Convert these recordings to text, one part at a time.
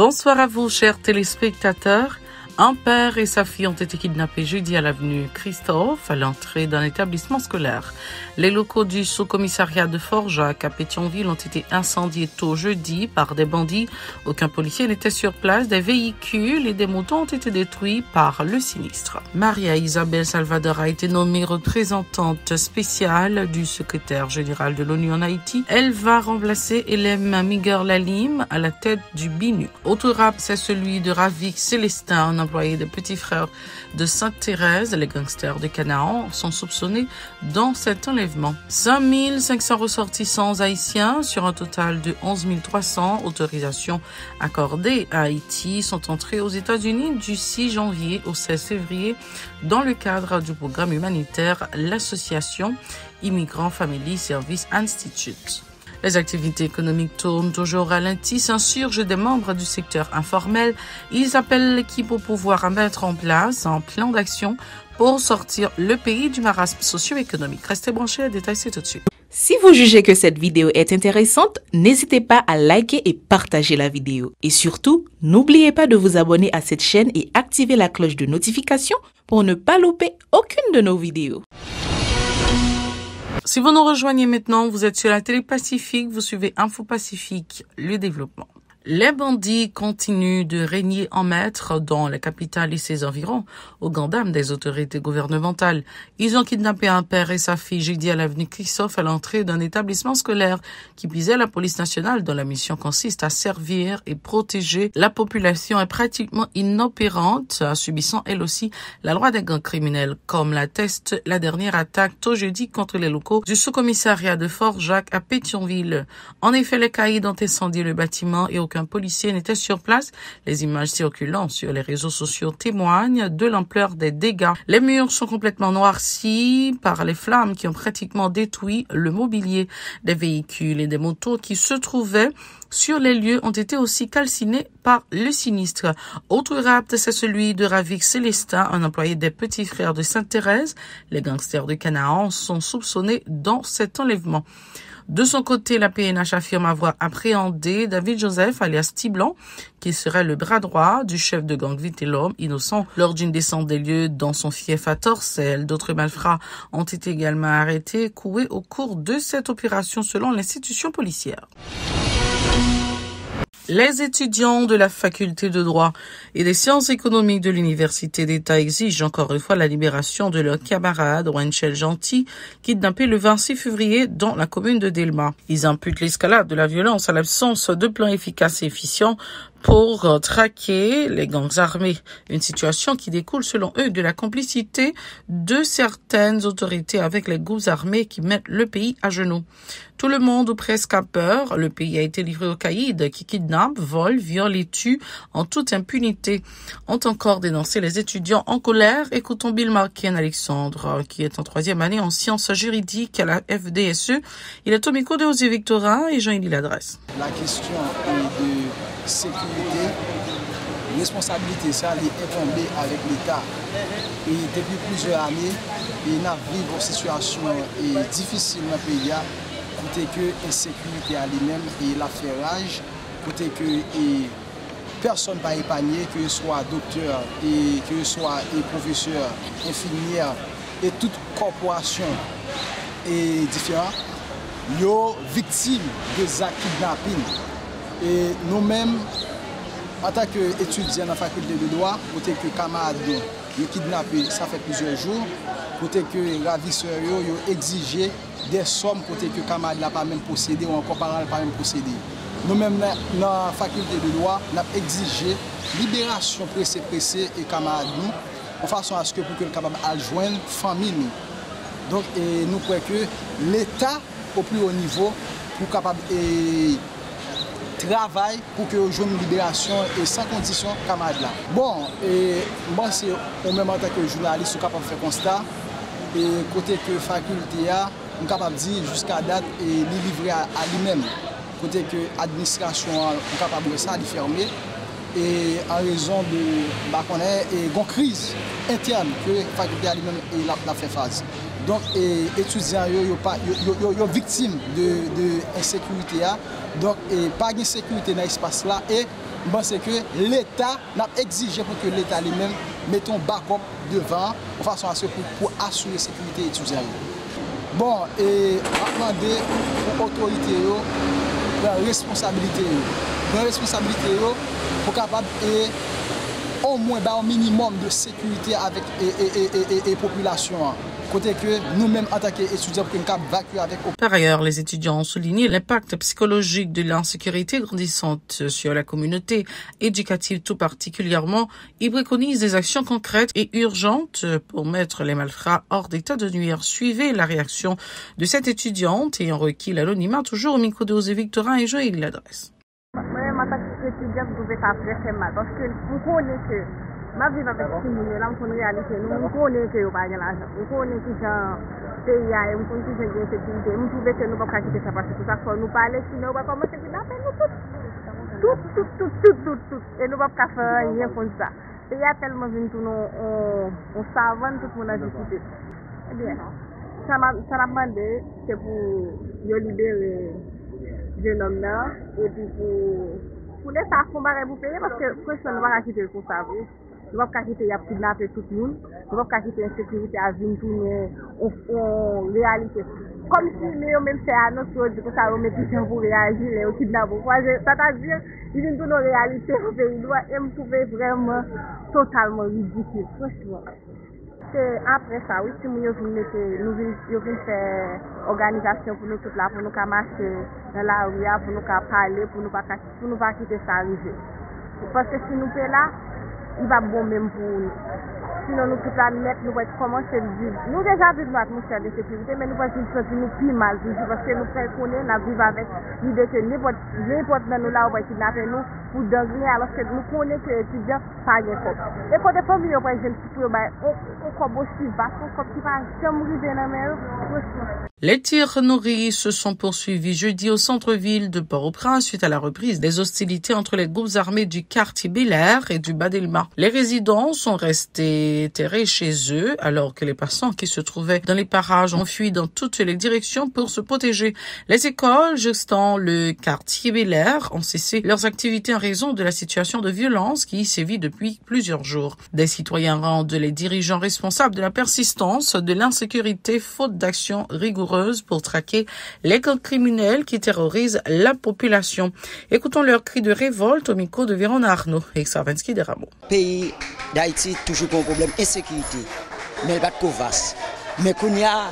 Bonsoir à vous, chers téléspectateurs. Un père et sa fille ont été kidnappés jeudi à l'avenue Christophe à l'entrée d'un établissement scolaire. Les locaux du sous-commissariat de Forjac à Pétionville ont été incendiés tôt jeudi par des bandits. Aucun policier n'était sur place. Des véhicules et des motos ont été détruits par le sinistre. Maria Isabelle Salvador a été nommée représentante spéciale du secrétaire général de l'ONU en Haïti. Elle va remplacer Hélène Miguel Lalim à la tête du BINU. Autre rap, c'est celui de Ravik Célestin, un employé des Petits Frères de Sainte-Thérèse. Les gangsters de Canaan sont soupçonnés dans cet enlèvement. 5500 ressortissants haïtiens sur un total de 11 300 autorisations accordées à Haïti sont entrés aux États-Unis du 6 janvier au 16 février dans le cadre du programme humanitaire l'association Immigrants Family Service Institute. Les activités économiques tournent toujours à ralenti, s'insurgent des membres du secteur informel. Ils appellent l'équipe au pouvoir à mettre en place un plan d'action pour sortir le pays du marasme socio-économique. Restez branchés, à détail, c'est tout de suite. Si vous jugez que cette vidéo est intéressante, n'hésitez pas à liker et partager la vidéo. Et surtout, n'oubliez pas de vous abonner à cette chaîne et activer la cloche de notification pour ne pas louper aucune de nos vidéos. Si vous nous rejoignez maintenant, vous êtes sur la télé Pacifique, vous suivez Info Pacifique, le développement. Les bandits continuent de régner en maître dans la capitale et ses environs, au grand dam des autorités gouvernementales. Ils ont kidnappé un père et sa fille jeudi à l'avenue Christophe à l'entrée d'un établissement scolaire qui visait la police nationale dont la mission consiste à servir et protéger la population est pratiquement inopérante, subissant elle aussi la loi des gangs criminels, comme l'atteste la dernière attaque tôt jeudi contre les locaux du sous-commissariat de Forjac à Pétionville. En effet, les caïds ont incendié le bâtiment et aucun policier n'était sur place. Les images circulant sur les réseaux sociaux témoignent de l'ampleur des dégâts. Les murs sont complètement noircis par les flammes qui ont pratiquement détruit le mobilier. Des véhicules et des motos qui se trouvaient sur les lieux ont été aussi calcinés par le sinistre. Autre rapt, c'est celui de Ravik Célestin, un employé des Petits Frères de Sainte-Thérèse. Les gangsters de Canaan sont soupçonnés dans cet enlèvement. De son côté, la PNH affirme avoir appréhendé David Joseph, alias Tiblan, qui serait le bras droit du chef de gang Vitellum, innocent, lors d'une descente des lieux dans son fief à Torcelles. D'autres malfrats ont été également arrêtés et coués au cours de cette opération selon l'institution policière. Les étudiants de la faculté de droit et des sciences économiques de l'université d'État exigent encore une fois la libération de leur camarade Wenchel Gentil, kidnappé le 26 février dans la commune de Delma. Ils imputent l'escalade de la violence à l'absence de plan efficace et efficient pour traquer les gangs armés. Une situation qui découle selon eux de la complicité de certaines autorités avec les groupes armés qui mettent le pays à genoux. Tout le monde ou presque a peur. Le pays a été livré aux caïds qui kidnappent, volent, violent et tuent en toute impunité. Ont encore dénoncé les étudiants en colère. Écoutons Bill Marquin Alexandre, qui est en 3e année en sciences juridiques à la FDSE. Il est au micro de José Victorin et Jean-Élie Ladresse. La question est de sécurité, responsabilité, ça est incombée avec l'État. Et depuis plusieurs années, il a vécu une situation difficile dans le pays, côté que l'insécurité à lui-même et l'affairage, côté que personne pas épargné, que ce soit docteur, et que ce soit professeur, infirmière, et toute corporation est différente, sont victimes de actes kidnapping. Et nous-mêmes, en tant qu'étudiants dans la faculté de droit, côté que camarades sont kidnappés, ça fait plusieurs jours, côté que ravisseurs ont exigé des sommes, côté que camarades n'a pas même possédé ou encore parents n'a pas même possédé. Nous-mêmes, dans la faculté de droit, nous avons exigé libération pressée et camarades nous, de façon à ce que pour que le capable de joindre famille nous. Donc, nous croyons que l'État, au plus haut niveau, pour capable travail pour que je une libération et sans condition camarades là. Bon, et moi c'est au même en tant que journaliste, je suis capable de faire constat et côté que faculté a, je suis capable de dire jusqu'à date et livrer à lui-même. Côté que l'administration est capable de ça, de fermer et en raison de une crise interne que la faculté a lui-même l'a fait face. Donc, les étudiants sont victimes de l'insécurité. Donc, pas d'insécurité dans l'espace là. Et je pense que l'État n'a exigé pour que l'État lui-même mette un backup devant, de façon à ce pour assurer la sécurité étudiante. Bon, et on demande aux autorités de responsabilité. De responsabilité pour capable au moins un minimum de sécurité avec la population. Côté que nous-mêmes, en tant qu'étudiants, pour qu'on évacue avec. Par ailleurs, les étudiants ont souligné l'impact psychologique de l'insécurité grandissante sur la communauté éducative tout particulièrement. Ils préconisent des actions concrètes et urgentes pour mettre les malfrats hors d'état de nuire. Suivez la réaction de cette étudiante ayant requis l'anonymat, toujours au micro de José Victorin et Joël l'adresse. Moi, en tant qu'étudiante, je pouvais faire très mal parce que vous connaissez que ma vie avec ce monde là, on réalité, nous connaissons que pas de l'argent, on connaît que genre pays a, on connaît que j'ai sécurité, on trouve que nous pas quitter ça parce que ça faut nous parler sinon on va commencer à appeler nous tout et nous pas faire rien comme ça. Et il y a tellement de tout on savant tout mon difficulté. Eh bien, ça m'a demandé c'est pour libérer jeune homme là et puis pour les ça faut pas vous payer parce que personne ne va quitter le ça. Nous ne pouvons pas quitter à kidnapper tout le monde. Nous ne pouvons pas quitter l'insécurité à venir tourner en réalité. Comme si nous même fait à notre chose, pour ça, on met tout pour réagir et au kidnapping. C'est-à-dire, ils viennent tourner en réalité au pays. Et me trouver vraiment totalement ridicule, franchement. C'est après ça, oui, si nous venons faire organisation pour nous toutes là, pour nous marcher dans la rue, pour nous parler, pour nous pas quitter ça arriver. Parce que si nous sommes là, il va bon même pour nous. Sinon, nous toute la net, nous allons commencer à vivre. Nous déjà vivons notre atmosphère de sécurité, mais nous allons vivre nous plus mal toujours parce que nous connaissons, nous vivons avec l'idée que n'importe nous là, on va kidnapper nous pour devenir, alors que nous connaissons que les étudiants pas bien fait. Et quand des familles, par exemple, on comme aussi vaste, on comme qui va jamais arriver dans la mer. Les tirs nourris se sont poursuivis jeudi au centre-ville de Port-au-Prince suite à la reprise des hostilités entre les groupes armés du quartier Bel-Air et du Bas-Delma. Les résidents sont restés terrés chez eux alors que les passants qui se trouvaient dans les parages ont fui dans toutes les directions pour se protéger. Les écoles jouxtant le quartier Bel-Air ont cessé leurs activités en raison de la situation de violence qui y sévit depuis plusieurs jours. Des citoyens rendent les dirigeants responsables de la persistance de l'insécurité faute d'action rigoureuse pour traquer les gangs criminels qui terrorisent la population. Écoutons leur cri de révolte au micro de Véron Arnaud et Xarvensky de Rameau. Pays d'Haïti toujours un problème d'insécurité, mais pas de vaste. Mais quand il y a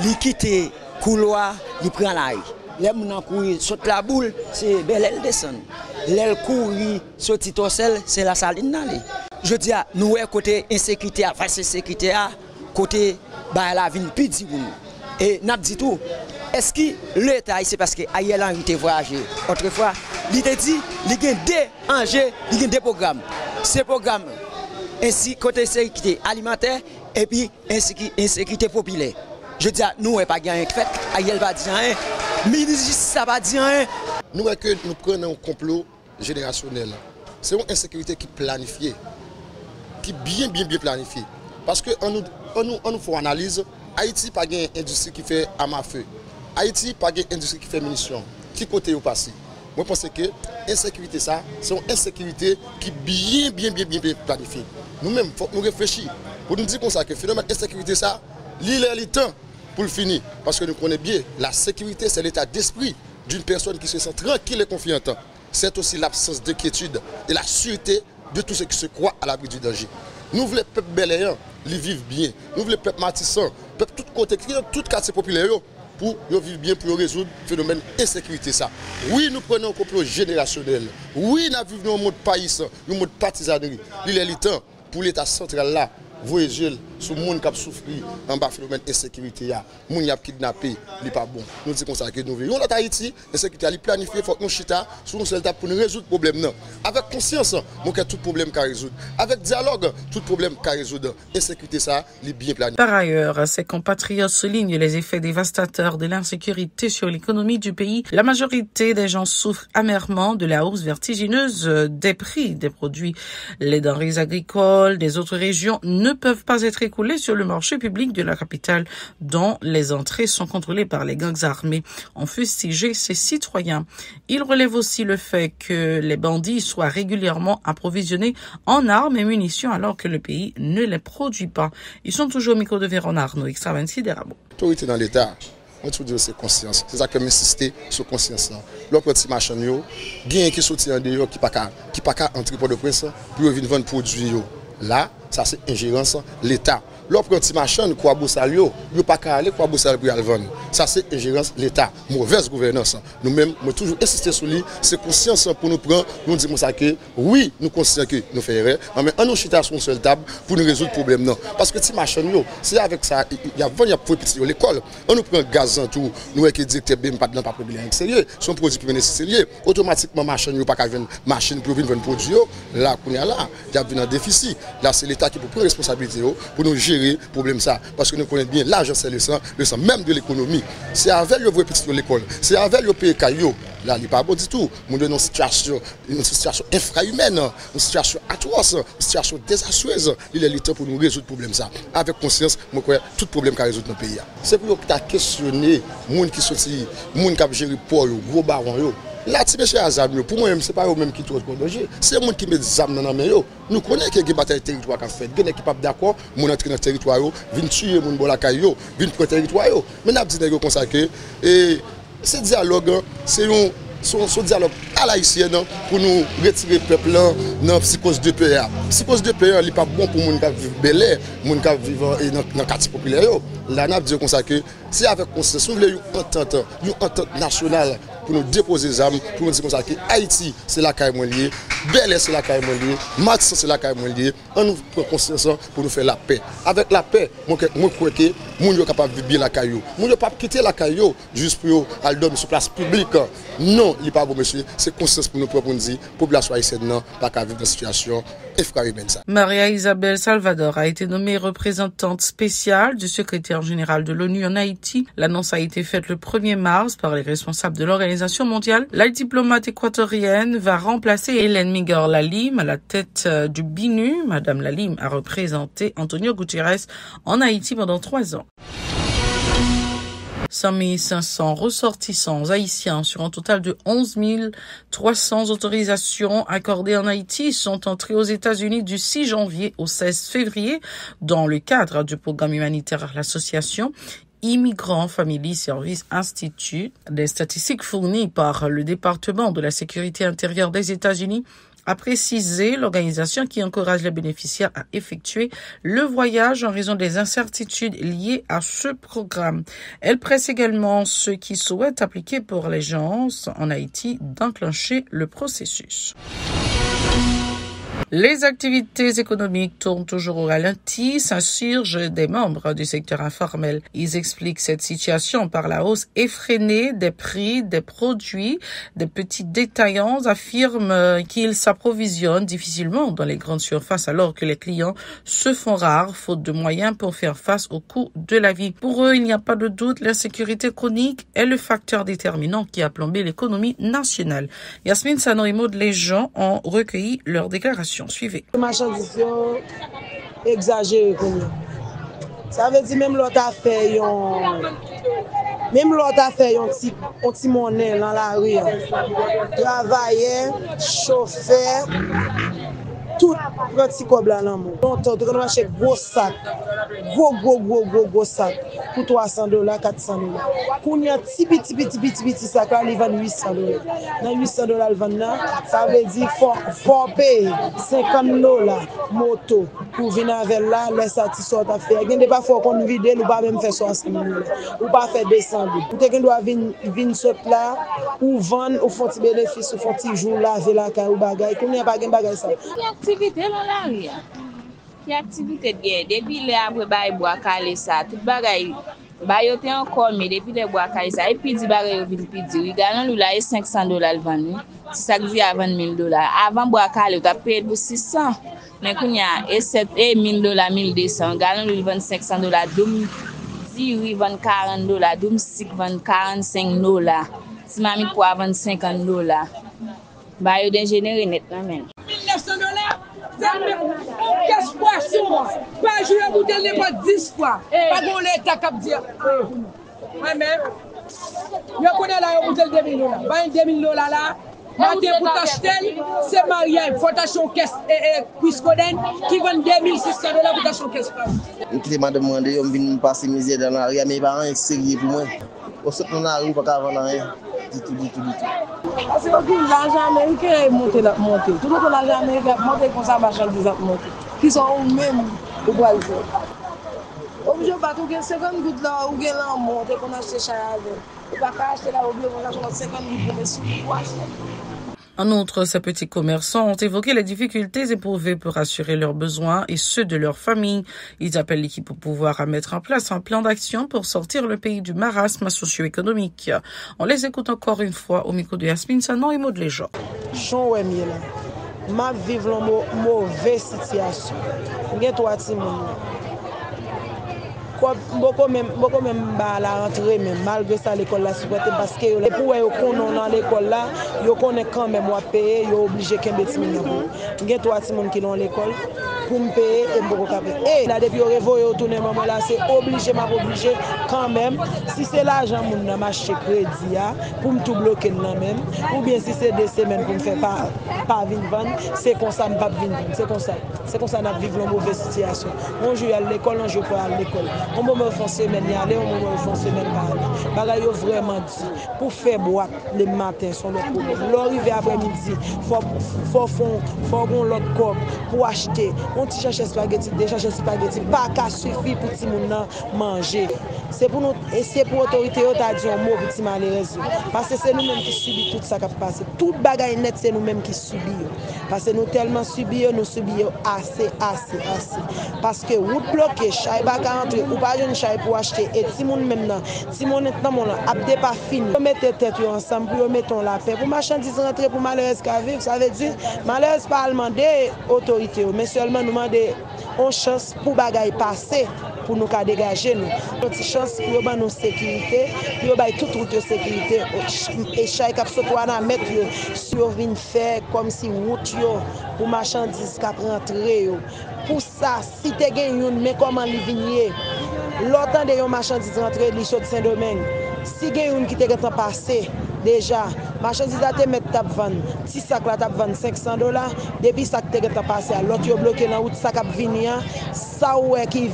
l'équité, couloir, il prend la rue. Les gens qui sautent la boule, c'est belle elle descend. Les courir sautent torsel, c'est la saline. Je dis à nous côté insécurité, face insécurité, côté la vie plus dit pour nous. Et n'a dit tout. Est-ce que l'État c'est parce que Ariel Henry était voyagé autrefois, il a dit il y a des enjeux, il y a des programmes. Ces programmes ainsi côté sécurité alimentaire et puis insécurité populaire. Je dis à nous pas gagner fait, Ariel va dire rien, ministre ça va dire rien. Nous que nous prenons un complot générationnel. C'est une insécurité qui est planifiée, qui est bien planifiée. Parce que on nous fait analyse. Haïti n'a pas une industrie qui fait armes à feu. Haïti n'a pas une industrie qui fait munitions. Qui côté au passé? Moi, je pense que l'insécurité, c'est une insécurité qui est bien planifiée. Nous-mêmes, il faut nous réfléchir. Pour nous dire comme ça que le phénomène d'insécurité, il est le temps pour le finir. Parce que nous connaissons bien, la sécurité, c'est l'état d'esprit d'une personne qui se sent tranquille et confiante. C'est aussi l'absence d'inquiétude et la sûreté de tous ceux qui se croient à l'abri du danger. Nous voulons le peuple beléant, ils vivent bien. Nous voulons le peuple matissant, le peuple tout côté, tout quartier populaire pour vivre bien, pour résoudre le phénomène d'insécurité. Oui, nous prenons un complot générationnel. Oui, nous vivons un mode païs, un mode partisanerie. Il est le temps pour l'État central là. Voyez sur le monde qui a souffert en bas phénomène d'insécurité, le monde qui a kidnappé, il n'est pas bon. Nous disons ça que nous vivons en Haïti, l'insécurité est planifiée, il faut que nous chita sur une seule table pour nous résoudre le problème. Avec conscience, nous avons tout problème qu'à résoudre. Avec dialogue, tout problème qu'à résoudre. L'insécurité, ça, il est bien planifié. Par ailleurs, ses compatriotes soulignent les effets dévastateurs de l'insécurité sur l'économie du pays. La majorité des gens souffrent amèrement de la hausse vertigineuse des prix des produits. Les denrées agricoles des autres régions ne ne peuvent pas être écoulés sur le marché public de la capitale dont les entrées sont contrôlées par les gangs armés, ont fustigé ces citoyens. Il relève aussi le fait que les bandits soient régulièrement approvisionnés en armes et munitions alors que le pays ne les produit pas. Ils sont toujours au micro de Véron Arnaud, Extra 26 d'Erabo. L'autorité dans l'État, on trouve que c'est conscience. C'est ça que m'insister sur conscience là. L'autre petit machin yo, gain qui sorti en dehors qui pas entrer pour de presse pour venir vendre produits yo. Là, ça c'est ingérence l'État. L'autre petit machin quoi boussal yo pas qu'à aller quoi boussal pour aller vendre. Ça c'est ingérence l'État, mauvaise gouvernance. Nous-mêmes, moi toujours insister sur lui, c'est conscience pour nous prendre, nous dire ça que oui, nous conscients que nous faisons erreur, mais on nous chita sur une seule table pour nous résoudre le problème non. Parce que petit machin yo, c'est avec ça il y a petit l'école, on nous prend gaz en tout, nous qui directeur même pas pas problème extérieur, son produit plus nécessaire, automatiquement machin yo pas qu'à vendre machine pour vendre produit là qu'on y a là, il y a un déficit. Là c'est l'État qui peut prendre responsabilité pour nous gérer problème ça parce que nous connaissons bien l'argent c'est le sang même de l'économie. C'est avec le vrai petit de l'école, c'est avec le pays caillou. Là, il n'est pas bon du tout. Nous avons une situation infrahumaine, une situation atroce, une situation désastreuse. Il est le temps pour nous résoudre le problème ça. Avec conscience, je crois que tout problème qu'a résoudre dans le pays. C'est pour que tu as questionné les gens qui sont ici, les gens qui ont géré Paul, les gros barons. Là, si monsieur Azam, pour moi, ce n'est pas eux-mêmes qui trouvent le danger. C'est les gens qui mettent des armes dans la main. Nous connaissons qu'il y a des batailles de territoire qui ont fait. Il y a des gens qui d'accord, ils entrent dans le territoire, viennent tuer les gens qui ont viennent prendre le territoire. Mais nous avons dit comme ça que ce dialogue, c'est un dialogue à l'haïtienne pour nous retirer le peuple dans la psychose de paix. La psychose de paix n'est pas bon pour les gens qui vivent Bel Air, les gens qui vivent dans le quartier populaire. Là, nous avons dit comme ça que c'est avec conscience, nous voulons une entente nationale pour nous déposer les armes, pour nous dire comme ça que Haïti, c'est la caille liée, Bel Air, c'est la caille liée, Matissa, c'est la caille liée. On nous prend conscience pour nous faire la paix. Avec la paix, moi, je crois que les gens sont capables de vivre bien la caillou. Les gens ne peuvent pas quitter la caillou juste pour aller dormir sur place publique. Non, il n'est pas bon, monsieur. C'est conscience pour nous pour nous dire que la population haïtienne n'a pas qu'à vivre dans une situation effrayante. Maria Isabelle Salvador a été nommée représentante spéciale du secrétaire général de l'ONU en Haïti. L'annonce a été faite le 1er mars par les responsables de l'Organisation mondiale. La diplomate équatorienne va remplacer Hélène Miguel Lalim à la tête du BINU. Madame Lalim a représenté Antonio Guterres en Haïti pendant 3 ans. 5 500 ressortissants haïtiens sur un total de 11 300 autorisations accordées en Haïti sont entrés aux États-Unis du 6 janvier au 16 février dans le cadre du programme humanitaire de l'association Immigrants Family Service Institute. Des statistiques fournies par le département de la sécurité intérieure des États-Unis a précisé l'organisation qui encourage les bénéficiaires à effectuer le voyage en raison des incertitudes liées à ce programme. Elle presse également ceux qui souhaitent appliquer pour les gens en Haïti d'enclencher le processus. Les activités économiques tournent toujours au ralenti, s'insurgent des membres du secteur informel. Ils expliquent cette situation par la hausse effrénée des prix des produits. Des petits détaillants affirment qu'ils s'approvisionnent difficilement dans les grandes surfaces alors que les clients se font rares faute de moyens pour faire face au coût de la vie. Pour eux, il n'y a pas de doute, l'insécurité chronique est le facteur déterminant qui a plombé l'économie nationale. Yasmine Sano et Maud, les gens ont recueilli leurs déclarations. Suivez. Marchandise exagéré comme ça veut dire même l'autre affaire un petit monnaie dans la rue. Travailleur, chauffeur, tout petit cob là dans monde. Donc tu vas acheter gros sac. Gros sac pour $300, $400. Pour y a petit sac là, il vend $800. Dans $800 le vend là, ça veut dire faut payer $50 moto pour venir avec là, les satisfaire à faire. Il y a des fois qu'on vide, ou pas même faire $60 ou pas faire $200. Ou quelqu'un doit venir sauter là ou vendre ou font petit bénéfice ou font petit jour laver la caille ou bagaille. Qu'on y a pas gain bagaille ça. Activité dans la rue. Qui activité de depuis les après bail bois calé ça tout bagaille bail était encore mais depuis les bois calé ça et puis di bagaille vinn pidi regarde là $500 le vendre ça dit à $20,000 avant bois calé tu as payé pour 600 mais kounya et $1,000 $1,200 regarde là vend $500 dum di vend $40 dum sik vend $45 si mami pour vendre $50 bail de générer net là même $900 on casse poisson, pas Achète les pas 10 fois. Pas qu'on l'État qui dit. Moi-même, je connais là, on coûte 2 000 $. Pas 2 000 $. Matin pour t'acheter, c'est mariage. Il faut t'acheter une caisse Quiscoden qui vend 2 600 $ pour t'acheter une caisse. Je m'a demandé, je viens passer misère dans la rue, mes parents sont sérieux pour moi. Au sort dans la rue, pas qu'à vendre rien. Du tout. Parce que l'argent américain est monté. Tout le monde l'argent américain est monté comme ça, marchandise est monté. Qui sont eux-mêmes au Brésil. Obligé de battre 50 gouttes là, ou bien là, monter qu'on achète chez avec. Ou pas acheter là, oublier qu'on achète 50 gouttes pour me acheter. En outre, ces petits commerçants ont évoqué les difficultés éprouvées pour assurer leurs besoins et ceux de leur famille. Ils appellent l'équipe au pouvoir à mettre en place un plan d'action pour sortir le pays du marasme socio-économique. On les écoute encore une fois au micro de Yasmine Sanon et Maud Léjean. Jean Ouémier là, m'a vivre une mauvaise situation. J'ai 3 petits monde. Beaucoup même à la rentrée, même malgré ça l'école là supporté parce que pour eux qu'on dans l'école là, ils connaissent quand même moi payer, ils obligé qu'un petit monde. Il y a 3 petits monde qui dans l'école pour me payer et beaucoup payer. Et là depuis réveillé retourner maman là, c'est obligé quand même si c'est l'argent mon dans marché crédit pour me tout bloquer là même ou bien si c'est 2 semaines pour me faire pas vendre, c'est comme ça me pas vendre, c'est comme ça n'a vivre une mauvaise situation. On joue à l'école, on joue pas à l'école. On me fait semaine y aller, on me fait semaine pas aller. Bagaille vraiment dit pour faire boîte le matin sont le problème. L'arrivée après-midi, faut qu'on l'autre corps pour acheter. On ti cherche spaghetti, pas qu'à suffire pour ti moun manger. C'est pour nous et c'est pour autorité on t'a dit un mot pour ti malheureusement parce que c'est nous mêmes qui subit tout ça qui passe. Tout bagaille net c'est nous mêmes qui subit. Parce que nous tellement subir, nous subir assez parce que route bloquée, chay pas rentrer ou pas une chay pour acheter et si moun même nan, si mon nan mon abdé pas fini. Mettez tête ensemble pour mettons la paix pour marchandise rentrer pour malheureuse qu'à vivre, ça veut dire malheureuse pas demander autorité mais seulement nous demander une chance pour bagaille passer pour nous dégager nous. Une chance pour ba nous sécurité, pour ba toute route de sécurité et chaque cap surtout à mettre sur vinn faire comme si route yo pour marchandise cap rentrer pour ça si tu gagné mais comment li vigner l'autant de yon marchandise rentrer li sur Saint-Domingue si gagne qui te temps passé déjà marchandise a te mettre tap vendre si sac la tap vendre $500 depuis sac te temps passé l'autre yo bloqué dans route sac a venir ça ouais qui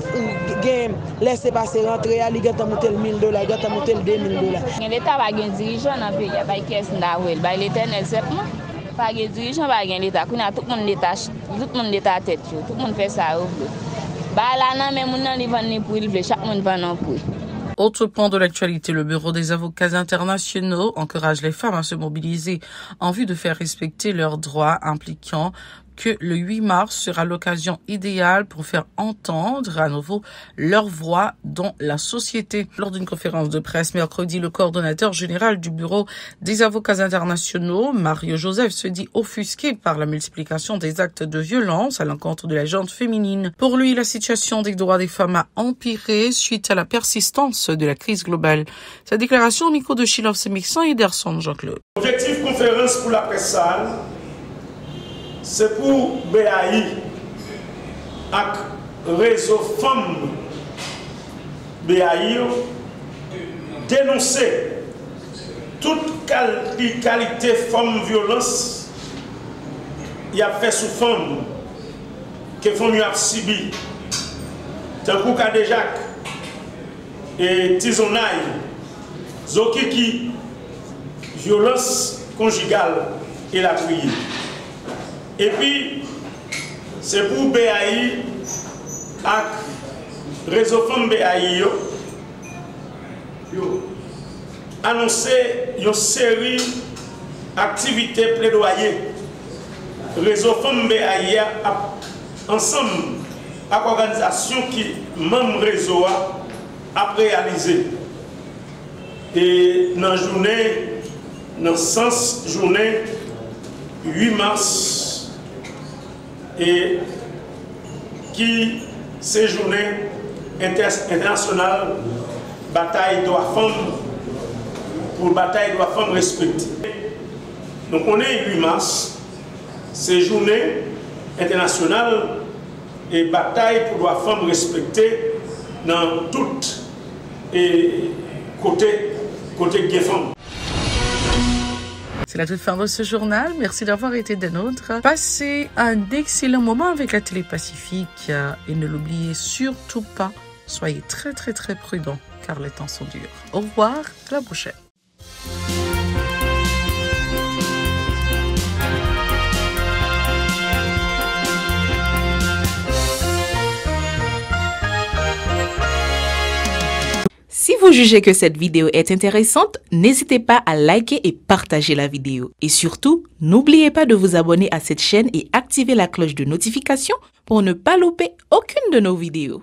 gagne laisser passer rentrer ali gata monter $1,000 gata monter $2,000. L'état va gagne dirigeant dans pays ba caisse ndawel ba l'éternel septement pas gagne dirigeant ba gagne l'état tout le monde l'état tête tout le monde fait ça ba là nan mais moun nan li vendre pour il chaque monde vend pour. Autre point de l'actualité, le Bureau des avocats internationaux encourage les femmes à se mobiliser en vue de faire respecter leurs droits, impliquant que le 8 mars sera l'occasion idéale pour faire entendre à nouveau leur voix dans la société. Lors d'une conférence de presse mercredi, le coordonnateur général du Bureau des avocats internationaux, Mario Joseph, se dit offusqué par la multiplication des actes de violence à l'encontre de la gente féminine. Pour lui, la situation des droits des femmes a empiré suite à la persistance de la crise globale. Sa déclaration au micro de Shilov Semixan et d'Erson Jean-Claude. Objectif conférence pour la presse sale, c'est pour BAI avec réseau femmes BAI dénoncer toute qualité forme violence il a fait sous femmes que font a subi tant que Kadejak et Tizonaï Zokiki violence conjugale et la criée. Et puis, c'est pour BAI, avec réseau Femmes BAI, annoncer une série d'activités plaidoyer. Réseau Femmes BAI, ensemble avec l'organisation qui, même réseau, a réalisé. Et dans la journée, dans le sens journée 8 mars, et qui séjournait internationale bataille droits femmes pour bataille droits femmes respectées. Donc on est 8 mars, c'est journée internationale et bataille pour droits femmes respectées dans toutes et côté des femmes. C'est la toute fin de ce journal. Merci d'avoir été des nôtres. Passez un excellent moment avec la Télé Pacifique et ne l'oubliez surtout pas. Soyez très prudents car les temps sont durs. Au revoir, à la prochaine. Si vous jugez que cette vidéo est intéressante, n'hésitez pas à liker et partager la vidéo. Et surtout, n'oubliez pas de vous abonner à cette chaîne et activer la cloche de notification pour ne pas louper aucune de nos vidéos.